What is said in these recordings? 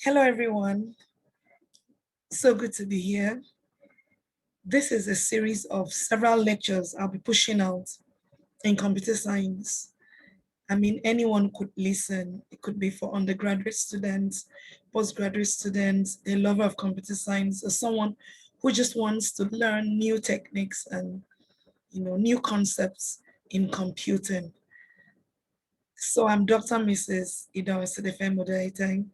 Hello, everyone. So good to be here. This is a series of several lectures I'll be pushing out in computer science. I mean, anyone could listen. It could be for undergraduate students, postgraduate students, a lover of computer science, or someone who just wants to learn new techniques and new concepts in computing. So I'm Dr. Mrs. ETENG'S,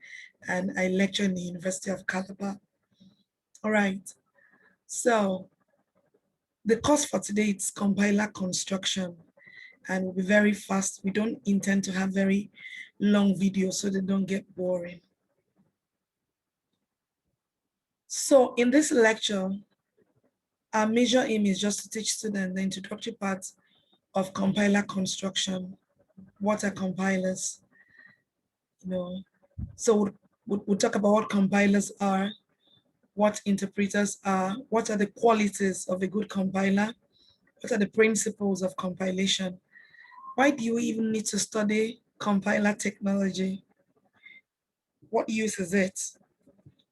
and I lecture in the University of Calabar. All right. So the course for today is compiler construction, and will be very fast. We don't intend to have very long videos so they don't get boring. So in this lecture, our major aim is just to teach students the introductory part of compiler construction. What are compilers? So we'll talk about what compilers are, what interpreters are, what are the qualities of a good compiler, what are the principles of compilation. Why do you even need to study compiler technology? What use is it?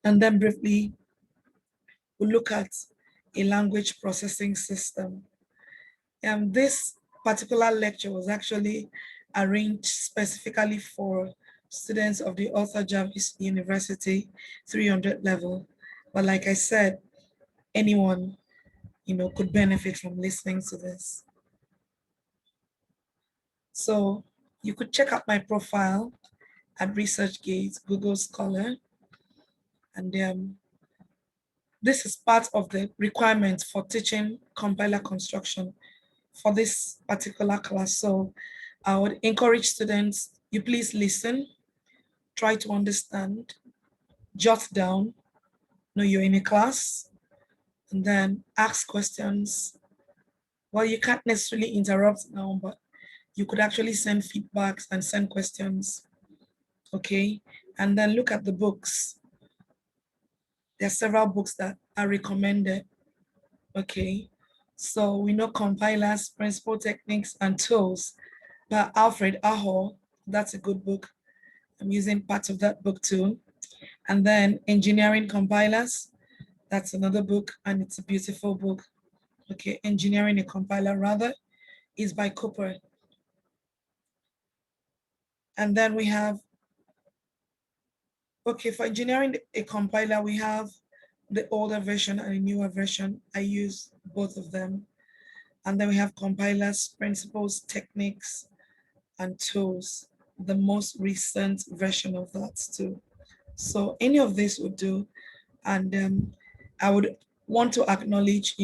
And then briefly, we'll look at a language processing system. And this particular lecture was actually arranged specifically for students of the Arthur Jarvis University 300 level. But like I said, anyone, could benefit from listening to this. So you could check out my profile at ResearchGate, Google Scholar. And this is part of the requirement for teaching compiler construction for this particular class. So I would encourage students, you please listen, try to understand, jot down, know you're in a class, and then ask questions. Well, you can't necessarily interrupt now, but you could actually send feedbacks and send questions, okay? And then look at the books. There are several books that are recommended, okay? So we know Compilers, Principal Techniques, and Tools by Alfred Aho. That's a good book. I'm using parts of that book too. And then Engineering Compilers, that's another book, and it's a beautiful book. Okay, Engineering a Compiler rather, is by Cooper. And then we have, okay, for Engineering a Compiler, we have the older version and a newer version. I use both of them. And then we have Compilers, Principles, Techniques, and Tools, the most recent version of that too. So any of this would do. And I would want to acknowledge,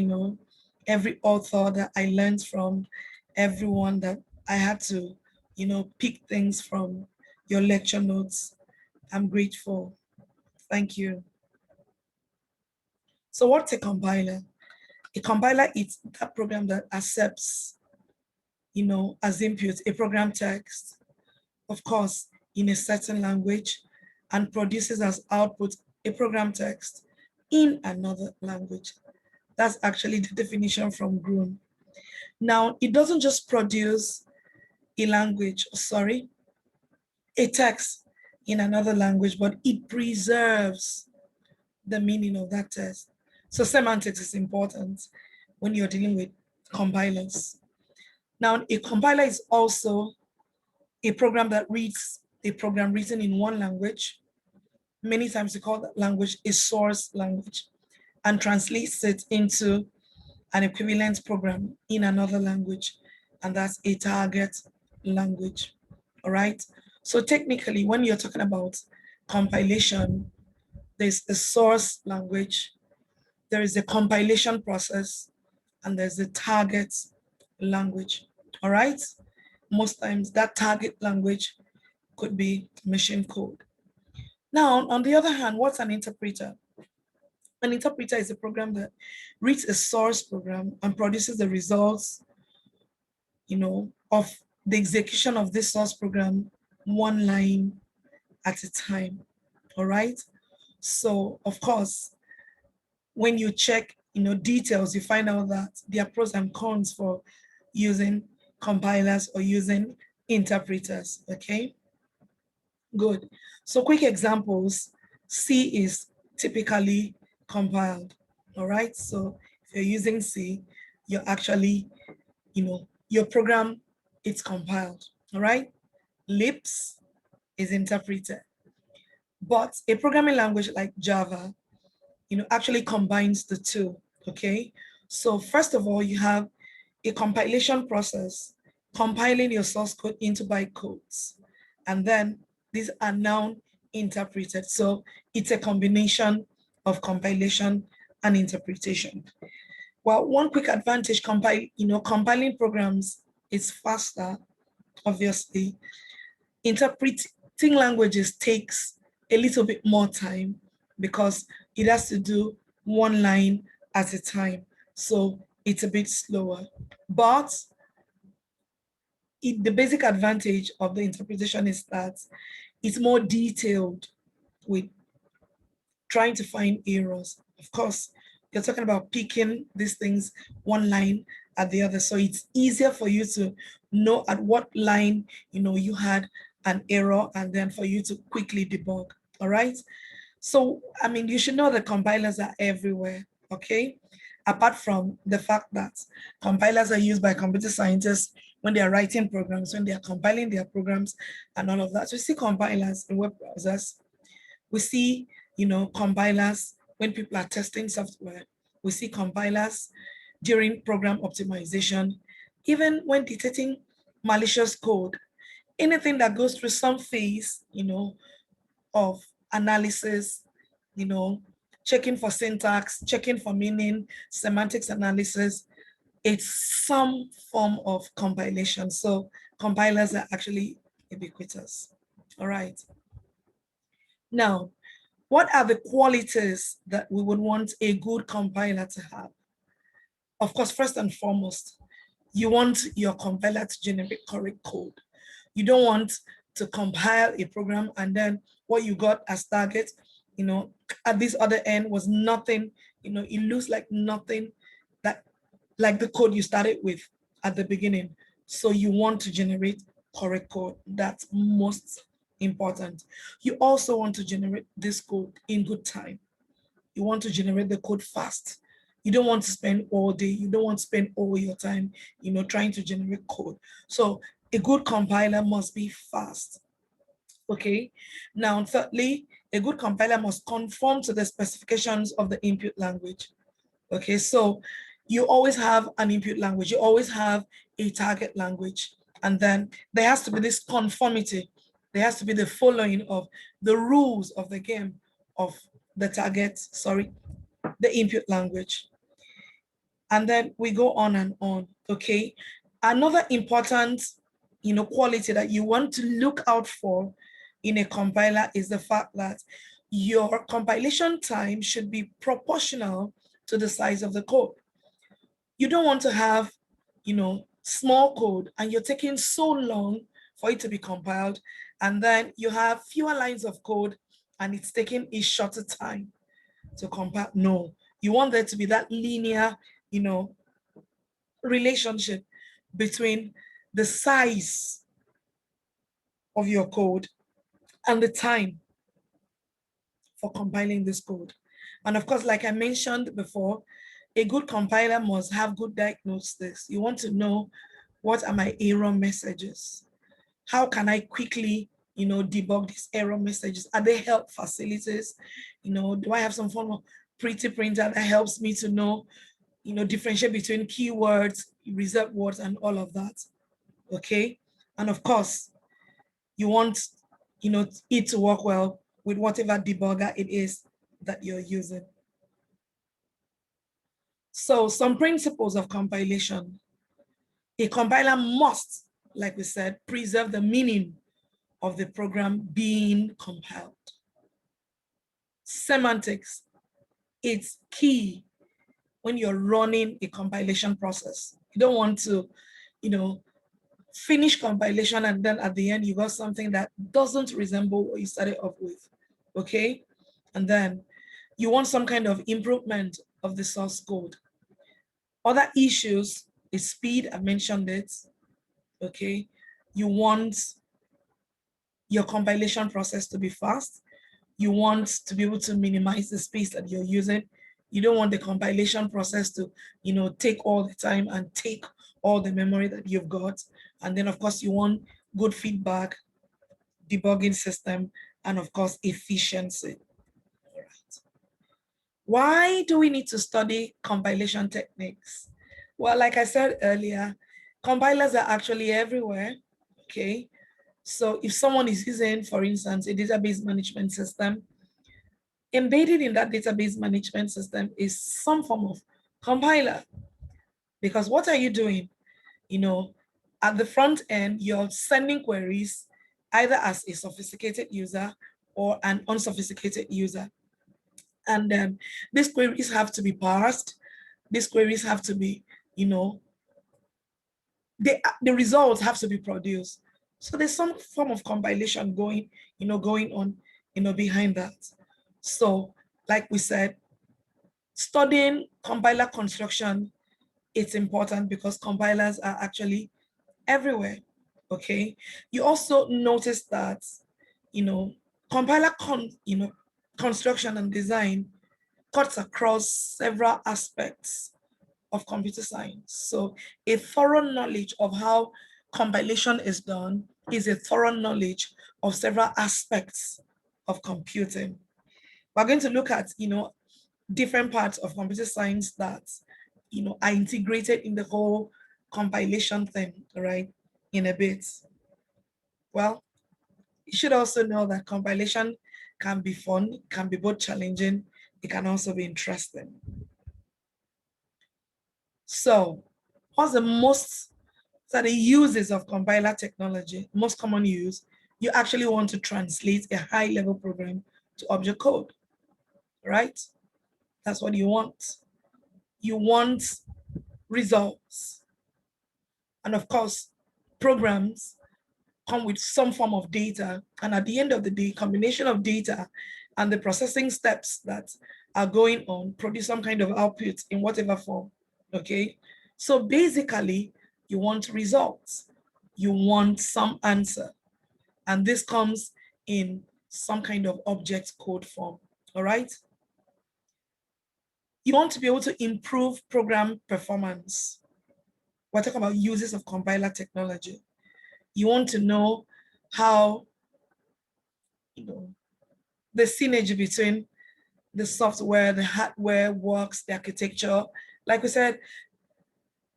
every author that I learned from, everyone that I had to, pick things from your lecture notes. I'm grateful. Thank you. So what's a compiler? A compiler is that program that accepts, as input, a program text, of course, in a certain language, and produces as output a program text in another language. That's actually the definition from Groom. Now, it doesn't just produce a text in another language, but it preserves the meaning of that text. So semantics is important when you're dealing with compilers. Now, a compiler is also a program that reads a program written in one language. Many times we call that language a source language, and translates it into an equivalent program in another language, and that's a target language. All right. So technically, when you're talking about compilation, there's a source language, there is a compilation process, and there's a target language. All right. Most times that target language could be machine code. Now, on the other hand, what's an interpreter? An interpreter is a program that reads a source program and produces the results, of the execution of this source program one line at a time. All right. So, of course, when you check, details, you find out that there are pros and cons for using compilers or using interpreters. Okay. Good. So quick examples. C is typically compiled. All right. So if you're using C, you're actually, your program, it's compiled. All right. Lips is interpreted. But a programming language like Java, actually combines the two. Okay. So first of all, you have a compilation process, compiling your source code into bytecodes. And then these are now interpreted. So it's a combination of compilation and interpretation. Well, one quick advantage, compiling programs is faster, obviously. Interpreting languages takes a little bit more time because it has to do one line at a time. So it's a bit slower. But the basic advantage of the interpretation is that it's more detailed with trying to find errors. Of course, you're talking about picking these things one line at the other. So it's easier for you to know at what line, you had an error and then for you to quickly debug. All right. So, you should know that compilers are everywhere. Okay. Apart from the fact that compilers are used by computer scientists when they are writing programs, when they are compiling their programs and all of that. So we see compilers in web browsers. We see, compilers when people are testing software. We see compilers during program optimization, even when detecting malicious code. Anything that goes through some phase, of analysis, checking for syntax, checking for meaning, semantics analysis, it's some form of compilation. So compilers are actually ubiquitous. All right. Now, what are the qualities that we would want a good compiler to have? Of course, first and foremost, you want your compiler to generate correct code. You don't want to compile a program and then what you got as target, at this other end was nothing, it looks like nothing that like the code you started with at the beginning. So you want to generate correct code. That's most important. You also want to generate this code in good time. You want to generate the code fast. You don't want to spend all day. You don't want to spend all your time, trying to generate code. So a good compiler must be fast. Okay. Now, thirdly, a good compiler must conform to the specifications of the input language. Okay. So you always have an input language. You always have a target language. And then there has to be this conformity. There has to be the following of the rules of the game of the the input language. And then we go on and on, okay? Another important, quality that you want to look out for in a compiler is the fact that your compilation time should be proportional to the size of the code. You don't want to have, small code and you're taking so long for it to be compiled, and then you have fewer lines of code and it's taking a shorter time to compile. No, you want there to be that linear, relationship between the size of your code and the time for compiling this code. And of course, like I mentioned before, a good compiler must have good diagnostics. You want to know, what are my error messages? How can I quickly, debug these error messages? Are they help facilities? Do I have some form of pretty printer that helps me to know, differentiate between keywords, reserved words, and all of that? Okay. And of course, you want, it to work well with whatever debugger it is that you're using. So some principles of compilation. A compiler must, like we said, preserve the meaning of the program being compiled. Semantics, it's key when you're running a compilation process. You don't want to, finish compilation and then at the end you got something that doesn't resemble what you started off with, okay? And then you want some kind of improvement of the source code. Other issues is speed, I mentioned it, okay? You want your compilation process to be fast. You want to be able to minimize the space that you're using. You don't want the compilation process to, take all the time and take all the memory that you've got. And then, of course, you want good feedback, debugging system, and of course, efficiency. All right. Why do we need to study compilation techniques? Well, like I said earlier, compilers are actually everywhere, okay? So if someone is using, for instance, a database management system, embedded in that database management system is some form of compiler. Because what are you doing? At the front end, you're sending queries either as a sophisticated user or an unsophisticated user. And then these queries have to be parsed. These queries have to be, the results have to be produced. So there's some form of compilation going on, behind that. So like we said, studying compiler construction, it's important because compilers are actually everywhere, okay? You also notice that, compiler construction and design cuts across several aspects of computer science. So a thorough knowledge of how compilation is done is a thorough knowledge of several aspects of computing. We're going to look at, different parts of computer science that, are integrated in the whole compilation thing, right, in a bit. Well, you should also know that compilation can be fun, can be both challenging, it can also be interesting. So what's the uses of compiler technology? Most common use, you actually want to translate a high-level program to object code, right? That's what you want. You want results. And of course, programs come with some form of data. And at the end of the day, combination of data and the processing steps that are going on produce some kind of output in whatever form, okay? So basically, you want results. You want some answer. And this comes in some kind of object code form, all right? You want to be able to improve program performance. We're talking about uses of compiler technology. You want to know how, the synergy between the software, the hardware works, the architecture. Like we said,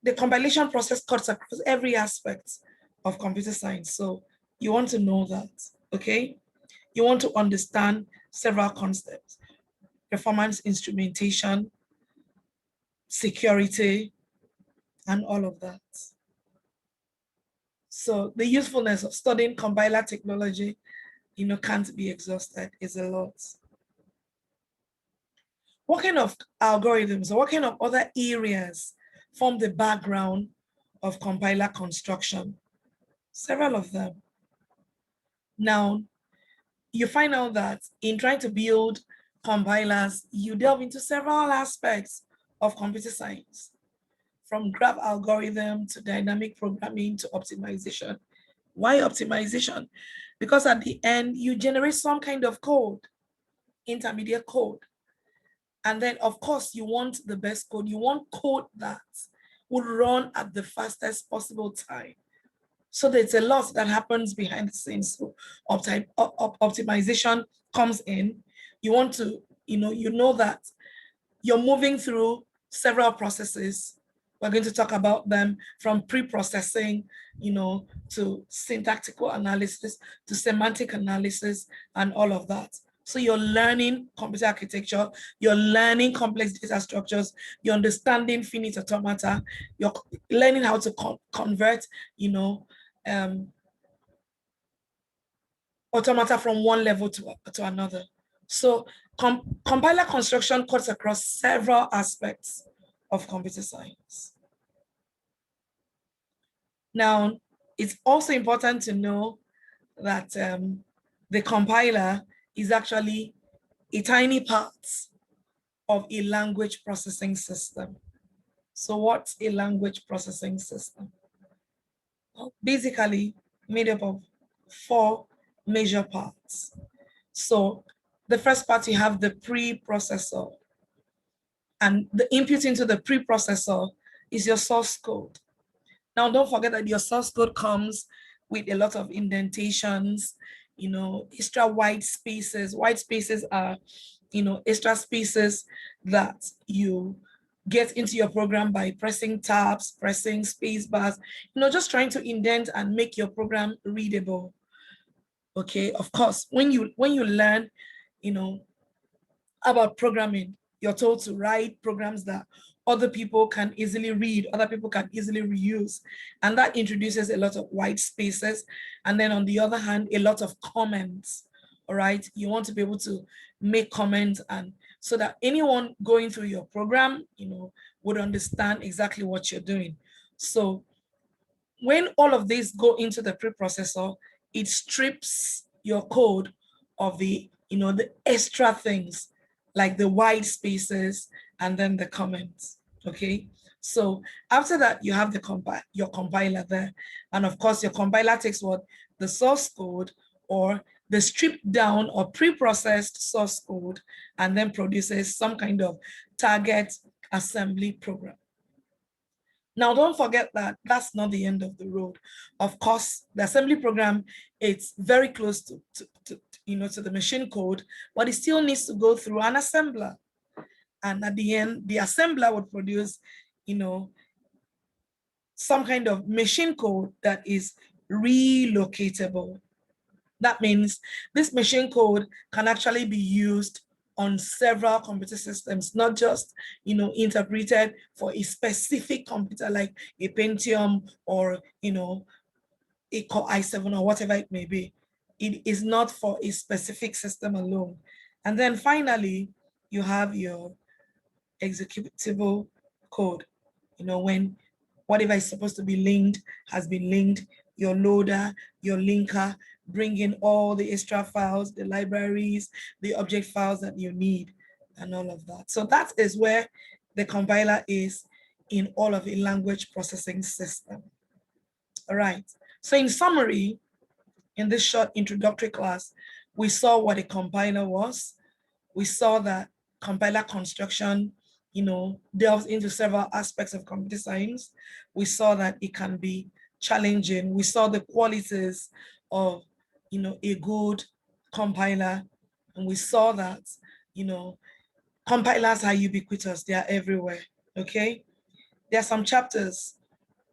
the compilation process cuts across every aspect of computer science. So you want to know that, okay? You want to understand several concepts: performance, instrumentation, security, and all of that. So the usefulness of studying compiler technology, can't be exhausted. It's a lot. What kind of algorithms or what kind of other areas form the background of compiler construction? Several of them. Now, you find out that in trying to build compilers, you delve into several aspects of computer science, from graph algorithm to dynamic programming to optimization. Why optimization? Because at the end, you generate some kind of code, intermediate code. And then, of course, you want the best code. You want code that would run at the fastest possible time. So there's a lot that happens behind the scenes. So optimization comes in. You want to, that you're moving through several processes. We're going to talk about them from pre-processing, to syntactical analysis, to semantic analysis, and all of that. So you're learning computer architecture, you're learning complex data structures, you're understanding finite automata, you're learning how to convert, automata from one level to another. So compiler construction cuts across several aspects of computer science. Now, it's also important to know that the compiler is actually a tiny part of a language processing system. So what's a language processing system? Well, basically made up of 4 major parts. So The first part, you have the preprocessor. And the input into the preprocessor is your source code. Now, don't forget that your source code comes with a lot of indentations, extra white spaces. White spaces are, extra spaces that you get into your program by pressing tabs, pressing space bars, just trying to indent and make your program readable. Okay, of course, when you learn, about programming, you're told to write programs that other people can easily read, other people can easily reuse. And that introduces a lot of white spaces. And then on the other hand, a lot of comments. All right. You want to be able to make comments, and so that anyone going through your program, would understand exactly what you're doing. So when all of these go into the preprocessor, it strips your code of the extra things like the white spaces and then the comments. Okay, so after that, you have your compiler there, and of course your compiler takes what the source code or the stripped down or pre-processed source code and then produces some kind of target assembly program. Now, don't forget that that's not the end of the road. Of course, the assembly program, it's very close to the machine code, but it still needs to go through an assembler. And at the end, the assembler would produce, some kind of machine code that is relocatable. That means this machine code can actually be used on several computer systems, not just, interpreted for a specific computer like a Pentium or, a Core i7 or whatever it may be. It is not for a specific system alone. And then finally, you have your executable code. When whatever is supposed to be linked has been linked, your loader, your linker, bring in all the extra files, the libraries, the object files that you need, and all of that. So that is where the compiler is in all of the language processing system. All right. So in summary, in this short introductory class, we saw what a compiler was. We saw that compiler construction, delves into several aspects of computer science. We saw that it can be challenging. We saw the qualities of, a good compiler. And we saw that, compilers are ubiquitous. They are everywhere, okay? There are some chapters,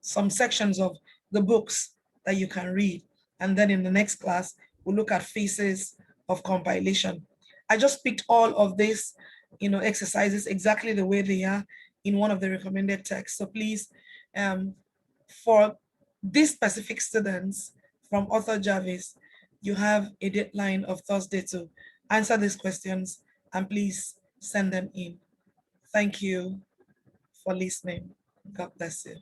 some sections of the books that you can read. And then in the next class, we'll look at phases of compilation. I just picked all of these, exercises exactly the way they are in one of the recommended texts. So please, for these specific students from author Jarvis, you have a deadline of Thursday to answer these questions, and please send them in. Thank you for listening. God bless you.